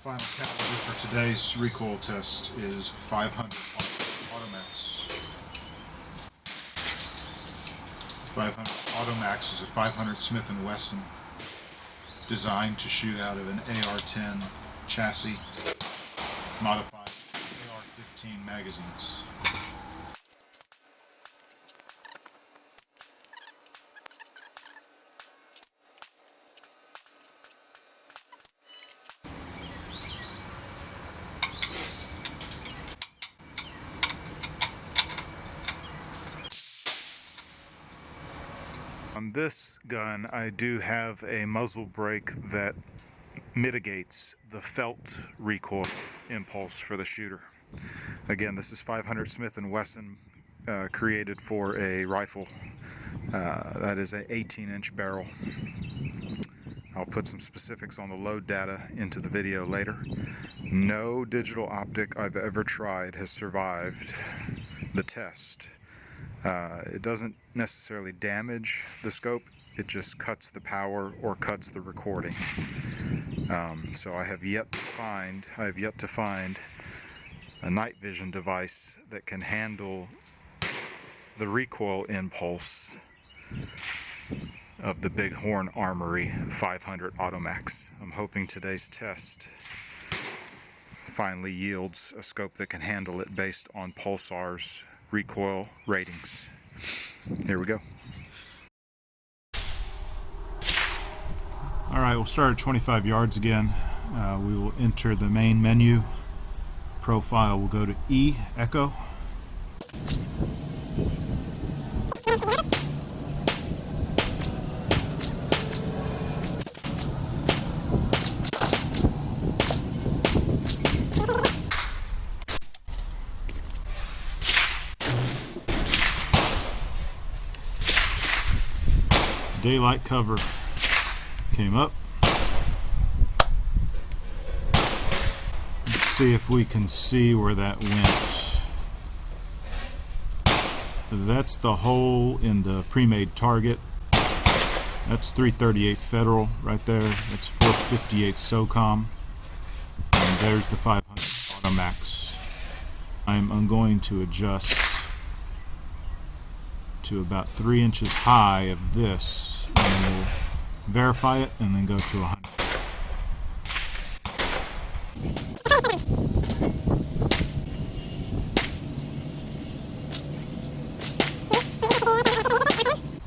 final caliber for today's recoil test is 500 Automax. 500 Automax is a 500 Smith & Wesson designed to shoot out of an AR-10 chassis modified with AR-15 magazines. On this gun, I do have a muzzle brake that mitigates the felt recoil impulse for the shooter. Again, this is 500 Smith & Wesson, created for a rifle that is an 18-inch barrel. I'll put some specifics on the load data into the video later. No digital optic I've ever tried has survived the test. It doesn't necessarily damage the scope, it just cuts the power or cuts the recording. So I have yet to find a night vision device that can handle the recoil impulse of the Bighorn Armory 500 Automax. I'm hoping today's test finally yields a scope that can handle it based on Pulsar's recoil ratings. Here we go. Alright, we'll start at 25 yards again. We will enter the main menu. Profile, we'll go to E, Echo. Daylight cover came up. Let's see if we can see where that went. That's the hole in the pre-made target. That's 338 Federal right there. That's 458 SOCOM. And there's the 500 Automax. I'm going to adjust to about 3 inches high of this, and we'll verify it and then go to 100.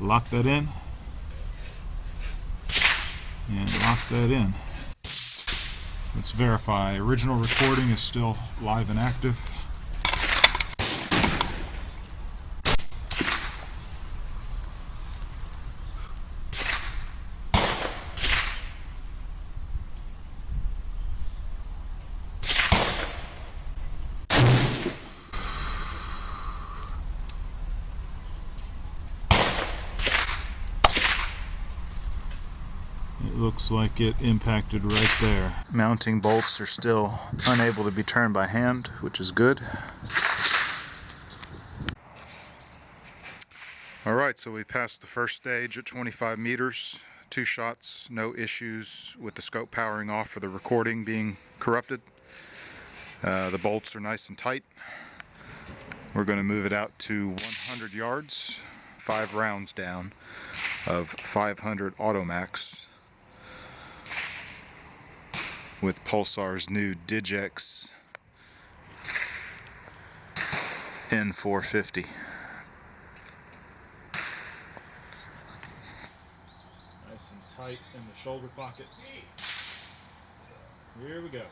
Lock that in and lock that in. Let's verify. Original recording is still live and active. Looks like it impacted right there. Mounting bolts are still unable to be turned by hand, which is good. Alright, so we passed the first stage at 25 meters. 2 shots, no issues with the scope powering off or the recording being corrupted. The bolts are nice and tight. We're going to move it out to 100 yards, 5 rounds down of 500 Automax with Pulsar's new Digex N450. Nice and tight in the shoulder pocket. Here we go.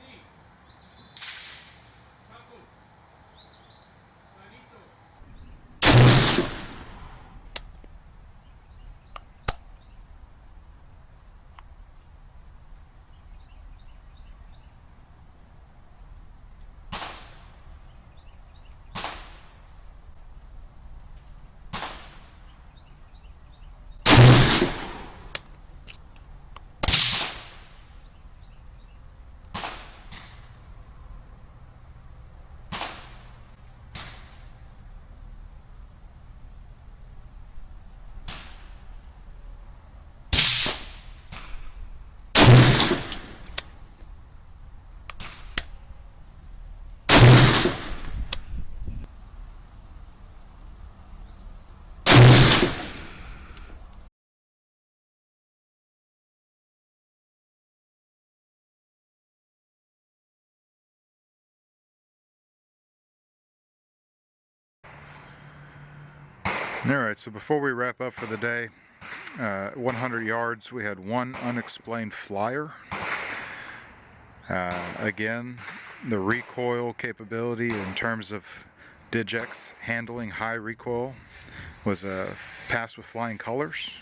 Alright, so before we wrap up for the day, 100 yards, we had one unexplained flyer. Again, the recoil capability in terms of Digex handling high recoil was a pass with flying colors.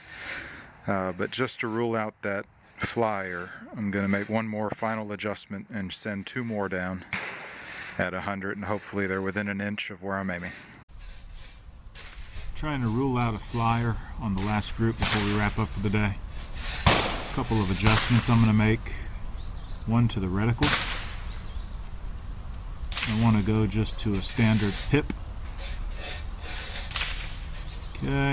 But just to rule out that flyer, I'm going to make one more final adjustment and send two more down at 100, and hopefully they're within an inch of where I'm aiming. Trying to rule out a flyer on the last group before we wrap up for the day. A couple of adjustments I'm going to make. One to the reticle. I want to go just to a standard pip. Okay.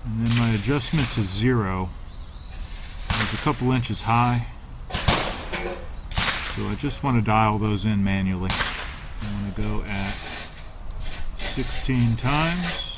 And then my adjustment to 0 is a couple inches high. So I just want to dial those in manually. I want to go at 16 times.